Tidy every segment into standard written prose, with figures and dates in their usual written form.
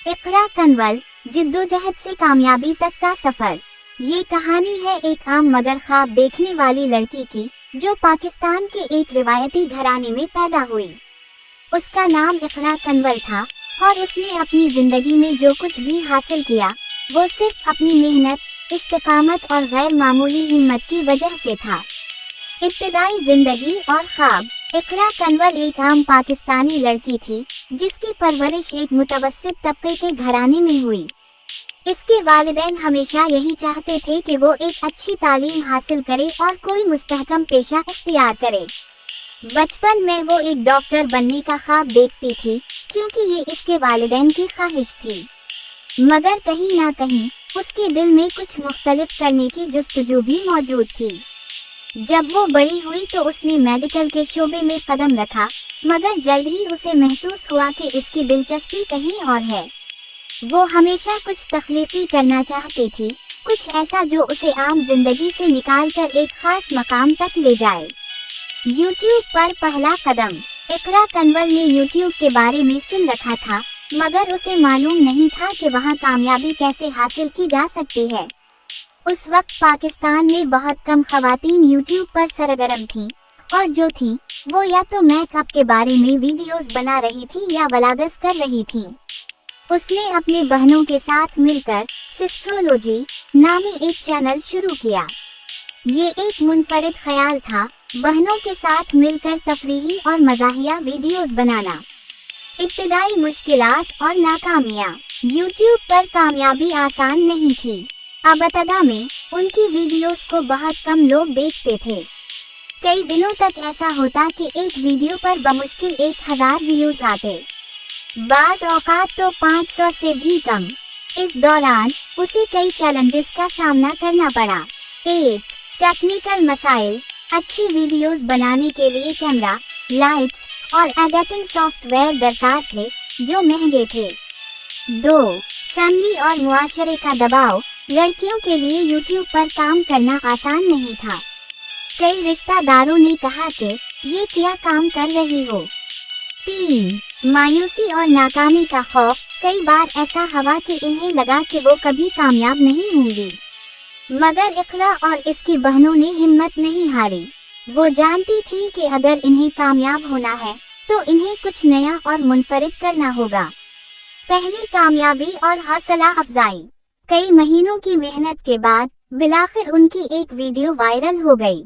इकरा कंवल, जिद्दोजहद से कामयाबी तक का सफर। ये कहानी है एक आम मगर ख्वाब देखने वाली लड़की की, जो पाकिस्तान के एक रिवायती घराने में पैदा हुई। उसका नाम इकरा कंवल था और उसने अपनी जिंदगी में जो कुछ भी हासिल किया वो सिर्फ अपनी मेहनत, इस्तिकामत और गैर मामूली हिम्मत की वजह से था। इब्तिदाई जिंदगी और ख्वाब। इकरा कंवल एक आम पाकिस्तानी लड़की थी जिसकी परवरिश एक मुतवस्सित तबके के घराने में हुई। इसके वालिदैन हमेशा यही चाहते थे कि वो एक अच्छी तालीम हासिल करे और कोई मुस्तहकम पेशा इख्तियार करे। बचपन में वो एक डॉक्टर बनने का ख्वाब देखती थी क्योंकि ये इसके वालिदैन की ख्वाहिश थी, मगर कहीं ना कहीं उसके दिल में कुछ मुख्तलिफ करने की जुस्तजू भी मौजूद थी। जब वो बड़ी हुई तो उसने मेडिकल के शोबे में कदम रखा, मगर जल्द ही उसे महसूस हुआ कि इसकी दिलचस्पी कहीं और है। वो हमेशा कुछ तख्लीकी करना चाहती थी, कुछ ऐसा जो उसे आम जिंदगी से निकालकर एक खास मकाम तक ले जाए। यूट्यूब पर पहला कदम। इकरा कंवल ने यूट्यूब के बारे में सुन रखा था, मगर उसे मालूम नहीं था कि वहाँ कामयाबी कैसे हासिल की जा सकती है। उस वक्त पाकिस्तान में बहुत कम खवातीन यूट्यूब पर सरगर्म थीं, और जो थीं वो या तो मेकअप के बारे में वीडियोस बना रही थी या वलादस कर रही थीं। उसने अपने बहनों के साथ मिलकर सिस्ट्रोलॉजी नामी एक चैनल शुरू किया। ये एक मुनफरिद ख्याल था, बहनों के साथ मिलकर तफरीही और मज़ाहिया वीडियोस बनाना। इब्तिदाई मुश्किलात और नाकामियाँ। यूट्यूब पर कामयाबी आसान नहीं थी। अबतदा में उनकी वीडियोस को बहुत कम लोग देखते थे। कई दिनों तक ऐसा होता कि एक वीडियो पर बमुश्किल 1000 व्यूज आते, बाज़ औकात तो 500 से भी कम। इस दौरान उसे कई चैलेंजेस का सामना करना पड़ा। 1. टेक्निकल मसाइल। अच्छी वीडियोस बनाने के लिए कैमरा, लाइट्स और एडिटिंग सॉफ्टवेयर दरकार थे जो महंगे थे। 2. फैमिली और मुआशरे का दबाव। लड़कियों के लिए यूट्यूब पर काम करना आसान नहीं था। कई रिश्तेदारों ने कहा कि ये क्या काम कर रही हो। 3. मायूसी और नाकामी का खौफ। कई बार ऐसा हुआ कि इन्हें लगा कि वो कभी कामयाब नहीं होंगी, मगर इकरा और इसकी बहनों ने हिम्मत नहीं हारी। वो जानती थी कि अगर इन्हें कामयाब होना है तो इन्हें कुछ नया और मुनफरिद करना होगा। पहली कामयाबी और हौसला अफजाई। कई महीनों की मेहनत के बाद बिलाखिर उनकी एक वीडियो वायरल हो गई।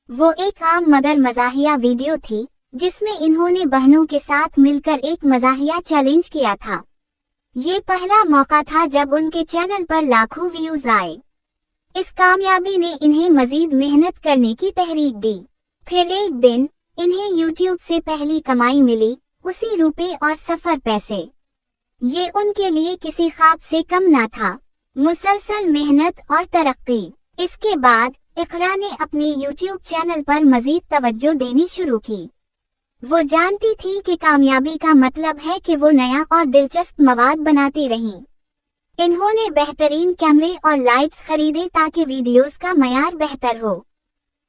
वो एक आम मगर मज़ाहिया वीडियो थी जिसमें इन्होंने बहनों के साथ मिलकर एक मज़ाहिया चैलेंज किया था। ये पहला मौका था जब उनके चैनल पर लाखों व्यूज आए। इस कामयाबी ने इन्हें मजीद मेहनत करने की तहरीक दी। फिर एक दिन इन्हें यूट्यूब से पहली कमाई मिली, उसी रुपए और सफर पैसे। ये उनके लिए किसी ख्वाब से कम ना था। मुसलसल मेहनत और तरक्की। इसके बाद इकरा ने अपने यूट्यूब चैनल पर मजीद तवज्जो देनी शुरू की। वो जानती थी कि कामयाबी का मतलब है कि वो नया और दिलचस्प मवाद बनाती रहीं। इन्होंने बेहतरीन कैमरे और लाइट्स खरीदे ताकि वीडियोस का मयार बेहतर हो।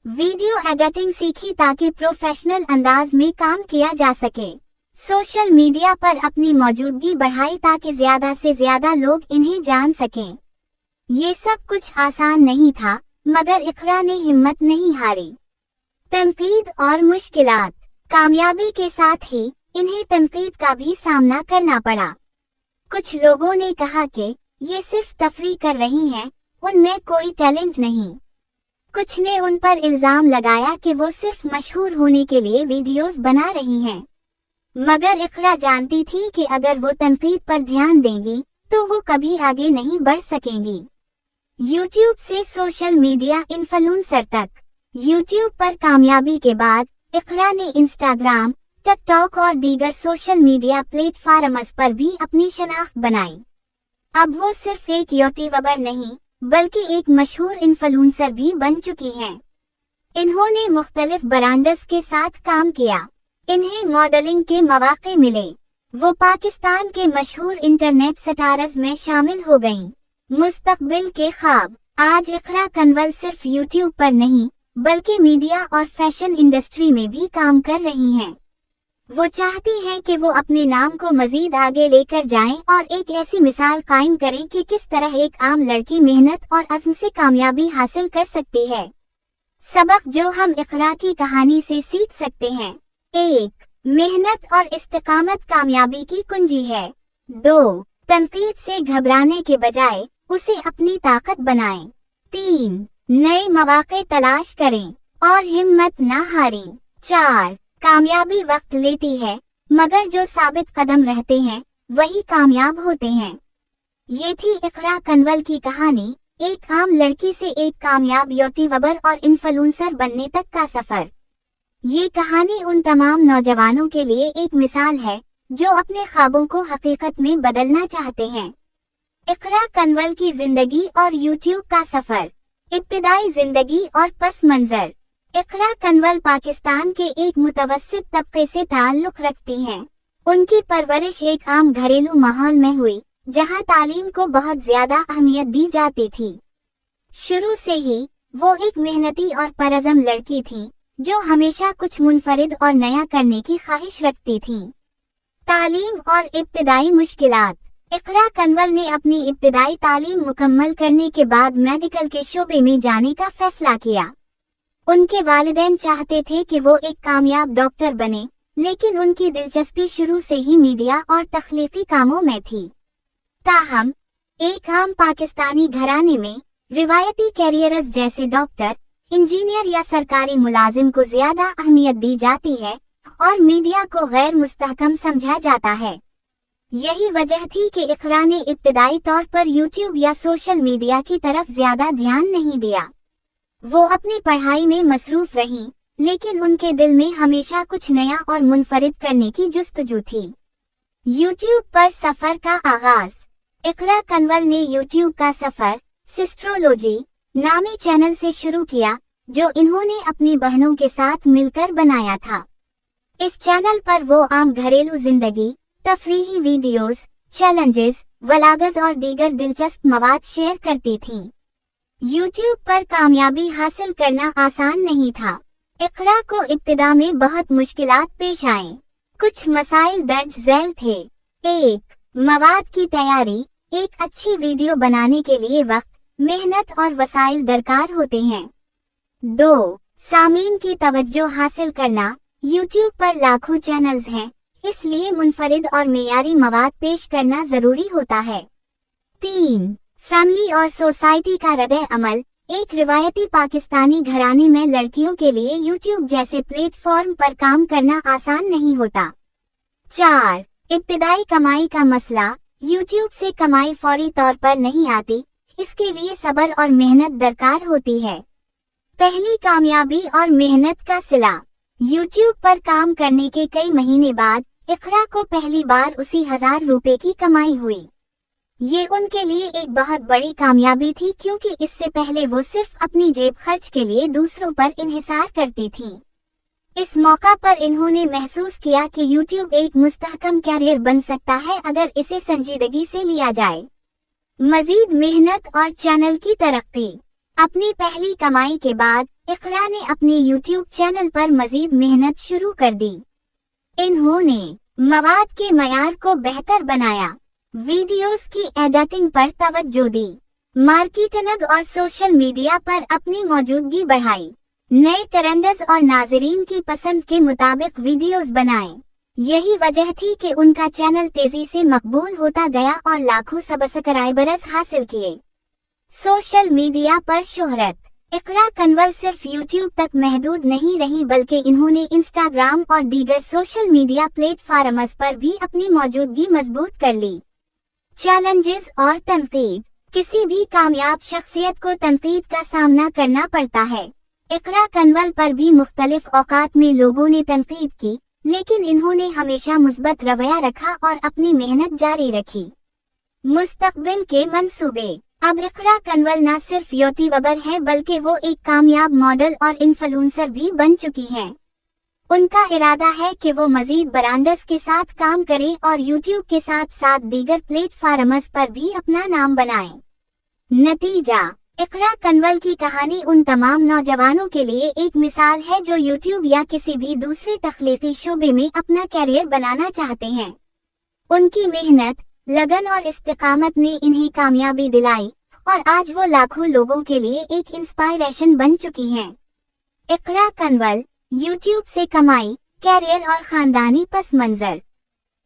वीडियो एडिटिंग सीखी ताकि प्रोफेशनल अंदाज में काम किया जा सके। सोशल मीडिया पर अपनी मौजूदगी बढ़ाई ताकि ज्यादा से ज्यादा लोग इन्हें जान सकें। ये सब कुछ आसान नहीं था, मगर इकरा ने हिम्मत नहीं हारी। तनकीद और मुश्किलात। कामयाबी के साथ ही इन्हें तनकीद का भी सामना करना पड़ा। कुछ लोगों ने कहा कि ये सिर्फ तफरीह कर रही हैं, उनमें कोई टैलेंट नहीं। कुछ ने उन पर इल्जाम लगाया कि वो सिर्फ मशहूर होने के लिए वीडियोस बना रही हैं, मगर इकरा जानती थी कि अगर वो तनकीद पर ध्यान देंगी तो वो कभी आगे नहीं बढ़ सकेंगी। यूट्यूब से सोशल मीडिया इन्फ्लुएंसर तक। यूट्यूब पर कामयाबी के बाद इकरा ने इंस्टाग्राम, टिकटॉक और दीगर सोशल मीडिया प्लेटफॉर्म्स पर भी अपनी शनाख्त बनाई। अब वो सिर्फ एक यूट्यूबर नहीं बल्कि एक मशहूर इन्फ्लुएंसर भी बन चुकी हैं। इन्होंने मुख्तलिफ ब्रांड्स के साथ काम किया, इन्हें मॉडलिंग के मौके मिले। वो पाकिस्तान के मशहूर इंटरनेट स्टार्स में शामिल हो गईं। मुस्तकबिल के ख्वाब। आज इकरा कंवल सिर्फ यूट्यूब पर नहीं बल्कि मीडिया और फैशन इंडस्ट्री में भी काम कर रही हैं। वो चाहती हैं कि वो अपने नाम को मजीद आगे लेकर जाएं और एक ऐसी मिसाल कायम करें कि किस तरह एक आम लड़की मेहनत और अज़्म से कामयाबी हासिल कर सकती है। सबक जो हम इक़रा की कहानी से सीख सकते हैं। 1. मेहनत और इस्तिकामत कामयाबी की कुंजी है। 2. तनकीद से घबराने के बजाय उसे अपनी ताकत बनाएं। 3. नए मौके तलाश करें और हिम्मत न हारें। 4. कामयाबी वक्त लेती है, मगर जो साबित कदम रहते हैं वही कामयाब होते हैं। ये थी इक़रा कंवल की कहानी, एक आम लड़की से एक कामयाब यूट्यूबर और इन्फ्लुएंसर बनने तक का सफर। ये कहानी उन तमाम नौजवानों के लिए एक मिसाल है जो अपने ख्वाबों को हकीकत में बदलना चाहते हैं। इक़रा कंवल की जिंदगी और यूट्यूब का सफर। इब्तिदाई जिंदगी और पस मंजर। इक़रा कंवल पाकिस्तान के एक मुतवस्सित तबके से ताल्लुक़ रखती हैं। उनकी परवरिश एक आम घरेलू माहौल में हुई, जहां तालीम को बहुत ज्यादा अहमियत दी जाती थी। शुरू से ही वो एक मेहनती और परअज़म लड़की थी, जो हमेशा कुछ मुनफरिद और नया करने की ख्वाहिश रखती थी। तालीम और इब्तिदाई मुश्किलात। इक़रा कंवल ने अपनी इब्तिदाई तालीम मुकम्मल करने के बाद मेडिकल के शोबे में जाने का फैसला किया। उनके वालिदैन चाहते थे कि वो एक कामयाब डॉक्टर बने, लेकिन उनकी दिलचस्पी शुरू से ही मीडिया और तख्लीकी कामों में थी। ताहम एक आम पाकिस्तानी घराने में रिवायती कैरियर्स जैसे डॉक्टर, इंजीनियर या सरकारी मुलाजिम को ज्यादा अहमियत दी जाती है और मीडिया को गैर मुस्तहकम समझा जाता है। यही वजह थी कि इक़रा ने इब्तिदाई तौर पर यूट्यूब या सोशल मीडिया की तरफ ज्यादा ध्यान नहीं दिया। वो अपनी पढ़ाई में मसरूफ रहीं, लेकिन उनके दिल में हमेशा कुछ नया और मुनफरिद करने की जुस्तजू थी। यूट्यूब पर सफर का आगाज। इक़रा कंवल ने यूट्यूब का सफर सिस्ट्रोलॉजी नामी चैनल से शुरू किया, जो इन्होंने अपनी बहनों के साथ मिलकर बनाया था। इस चैनल पर वो आम घरेलू जिंदगी, तफरीही वीडियोस, चैलेंजेस, व्लॉग्स और दीगर दिलचस्प मवाद शेयर करती थीं। यूट्यूब पर कामयाबी हासिल करना आसान नहीं था। इक़रा को इब्तिदा में बहुत मुश्किलात पेश आए। कुछ मसाइल दर्ज झेल थे। 1. मवाद की तैयारी। एक अच्छी वीडियो बनाने के लिए वक्त, मेहनत और वसाइल दरकार होते हैं। 2. सामीन की तवज्जो हासिल करना। यूट्यूब पर लाखों चैनल्स हैं, इसलिए मुनफरिद और मेयारी मवाद पेश करना जरूरी होता है। 3. फैमिली और सोसाइटी का रद्द अमल। एक रिवायती पाकिस्तानी घराने में लड़कियों के लिए यूट्यूब जैसे प्लेटफॉर्म पर काम करना आसान नहीं होता। 4. इब्तिदाई कमाई का मसला। यूट्यूब से कमाई फौरी तौर पर नहीं आती, इसके लिए सब्र और मेहनत दरकार होती है। पहली कामयाबी और मेहनत का सिला। यूट्यूब पर काम करने के कई महीने बाद इक़रा को पहली बार उसी 1000 रुपए की कमाई हुई। ये उनके लिए एक बहुत बड़ी कामयाबी थी, क्योंकि इससे पहले वो सिर्फ अपनी जेब खर्च के लिए दूसरों पर इन्हिसार करती थी। इस मौका पर इन्होंने महसूस किया कि यूट्यूब एक मुस्तहकम कैरियर बन सकता है अगर इसे संजीदगी से लिया जाए। मजीद मेहनत और चैनल की तरक्की। अपनी पहली कमाई के बाद इक़रा ने अपने यूट्यूब चैनल पर मजीद मेहनत शुरू कर दी। इन्होंने मवाद के मयार को बेहतर बनाया, वीडियोस की एडिटिंग पर तवज्जो दी, मार्केटिंग और सोशल मीडिया पर अपनी मौजूदगी बढ़ाई, नए ट्रेंड्स और नाजरीन की पसंद के मुताबिक वीडियोस बनाए। यही वजह थी कि उनका चैनल तेजी से मकबूल होता गया और लाखों सब्सक्राइबर्स हासिल किए। सोशल मीडिया पर शोहरत। इक़रा कंवल सिर्फ यूट्यूब तक महदूद नहीं रही, बल्कि इन्होंने इंस्टाग्राम और दीगर सोशल मीडिया प्लेटफॉर्म्स पर भी अपनी मौजूदगी मजबूत कर ली। चैलेंजेस और तनकीद। किसी भी कामयाब शख्सियत को तनकीद का सामना करना पड़ता है। इक़रा कंवल पर भी मुख्तलिफ औकात में लोगों ने तनकीद की, लेकिन इन्होंने हमेशा मुस्बत रवैया रखा और अपनी मेहनत जारी रखी। मुस्तकबिल के मंसूबे। अब इक़रा कंवल न सिर्फ यूट्यूबर है, बल्कि वो एक कामयाब मॉडल और इन्फ्लुएंसर भी बन चुकी हैं। उनका इरादा है कि वो मजीद ब्रांड्स के साथ काम करें और यूट्यूब के साथ साथ दीगर प्लेटफॉर्म्स पर भी अपना नाम बनाएं। नतीजा। इकरा कंवल की कहानी उन तमाम नौजवानों के लिए एक मिसाल है जो यूट्यूब या किसी भी दूसरे तख्लीकी शोबे में अपना कैरियर बनाना चाहते हैं। उनकी मेहनत, लगन और इस्तिकामत ने इन्हें कामयाबी दिलाई और आज वो लाखों लोगों के लिए एक इंस्पायरेशन बन चुकी हैं। इकरा कंवल, यूट्यूब से कमाई, कैरियर और खानदानी पस मंजर।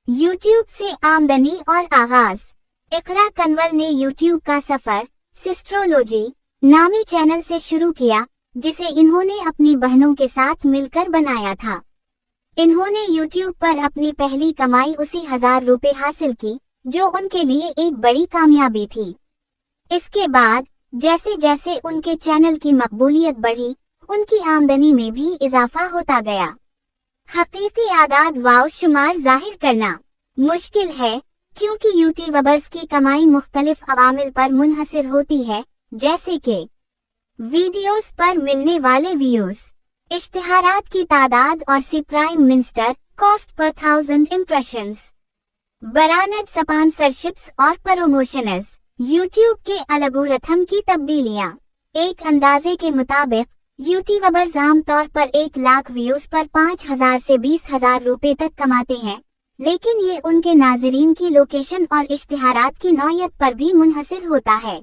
यूट्यूब से आमदनी और आगाज। इकरा कंवल ने यूट्यूब का सफर सिस्ट्रोलॉजी नामी चैनल से शुरू किया, जिसे इन्होंने अपनी बहनों के साथ मिलकर बनाया था। इन्होंने यूट्यूब पर अपनी पहली कमाई उसी 1000 रुपए हासिल की, जो उनके लिए एक बड़ी कामयाबी थी। इसके बाद जैसे जैसे उनके चैनल की मकबूलियत बढ़ी, उनकी आमदनी में भी इजाफा होता गया। हकीकी आदाद वाव शुमार जाहिर करना मुश्किल है, क्योंकि यूट्यूबर्स की कमाई मुख्तलिफ अवामिल पर मुनहसिर होती है, जैसे कि वीडियोस पर मिलने वाले व्यूज, इश्तिहारात की तादाद और सी प्राइम मिनिस्टर कॉस्ट पर 1000 इम्प्रेशंस, बरानद स्पॉन्सरशिप्स और प्रमोशंस। यूट्यूब के एल्गोरिथम की तब्दीलियां। एक अंदाजे के मुताबिक यूट्यूबर्स आमतौर पर 1 लाख व्यूज पर 5000 से 20,000 रुपए तक कमाते हैं, लेकिन ये उनके नाजरीन की लोकेशन और इश्तिहारात की नौयत पर भी मुनहसिर होता है।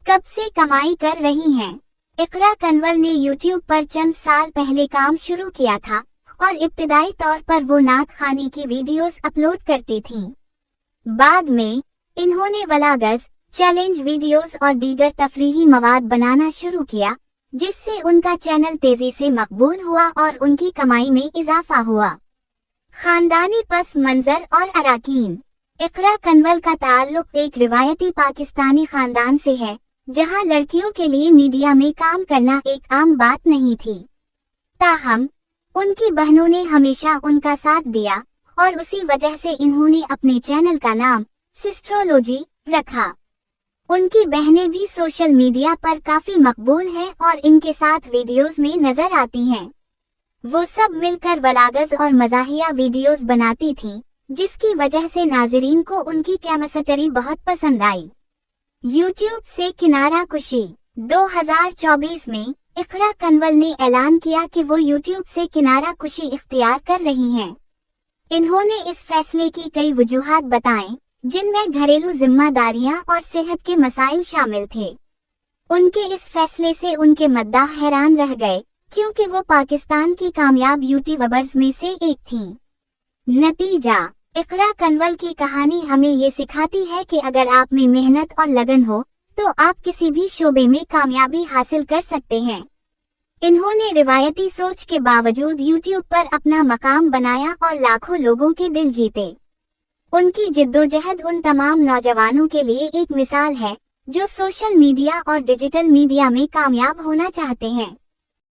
कब से कमाई कर रही हैं? इकरा कंवल ने यूट्यूब पर चंद साल पहले काम शुरू किया था और इब्तिदाई तौर पर वो नात खानी की वीडियोस अपलोड करती थीं। बाद में इन्होंने व्लॉग्स, चैलेंज वीडियोस और दीगर तफरीही मवाद बनाना शुरू किया, जिससे उनका चैनल तेजी से मकबूल हुआ और उनकी कमाई में इजाफा हुआ। खानदानी पस मंजर और अराकीन। इकरा कंवल का ताल्लुक एक रिवायती पाकिस्तानी खानदान से है, जहां लड़कियों के लिए मीडिया में काम करना एक आम बात नहीं थी। ताहम उनकी बहनों ने हमेशा उनका साथ दिया और उसी वजह से इन्होंने अपने चैनल का नाम सिस्ट्रोलॉजी रखा। उनकी बहनें भी सोशल मीडिया पर काफी मकबूल हैं और इनके साथ वीडियोस में नजर आती हैं। वो सब मिलकर व्लॉग्स और मज़ाहिया वीडियोस बनाती थीं, जिसकी वजह से नाजरीन को उनकी केमिस्ट्री बहुत पसंद आई। यूट्यूब से किनारा कुशी। 2024 में इकरा कंवल ने ऐलान किया कि वो यूट्यूब से किनारा कुशी इख्तियार कर रही हैं। इन्होंने इस फैसले की कई वजूहात बताएं, जिनमें घरेलू जिम्मेदारियां और सेहत के मसाइल शामिल थे। उनके इस फैसले से उनके मद्दाह हैरान रह गए, क्योंकि वो पाकिस्तान की कामयाब यूट्यूबर्स में से एक थीं। नतीजा, इकरा कंवल की कहानी हमें ये सिखाती है कि अगर आप में मेहनत और लगन हो, तो आप किसी भी शोबे में कामयाबी हासिल कर सकते हैं। इन्होंने रिवायती सोच के बावजूद यूट्यूब पर अपना मकाम बनाया और लाखों लोगों के दिल जीते। उनकी जिद्दोजहद उन तमाम नौजवानों के लिए एक मिसाल है, जो सोशल मीडिया और डिजिटल मीडिया में कामयाब होना चाहते हैं।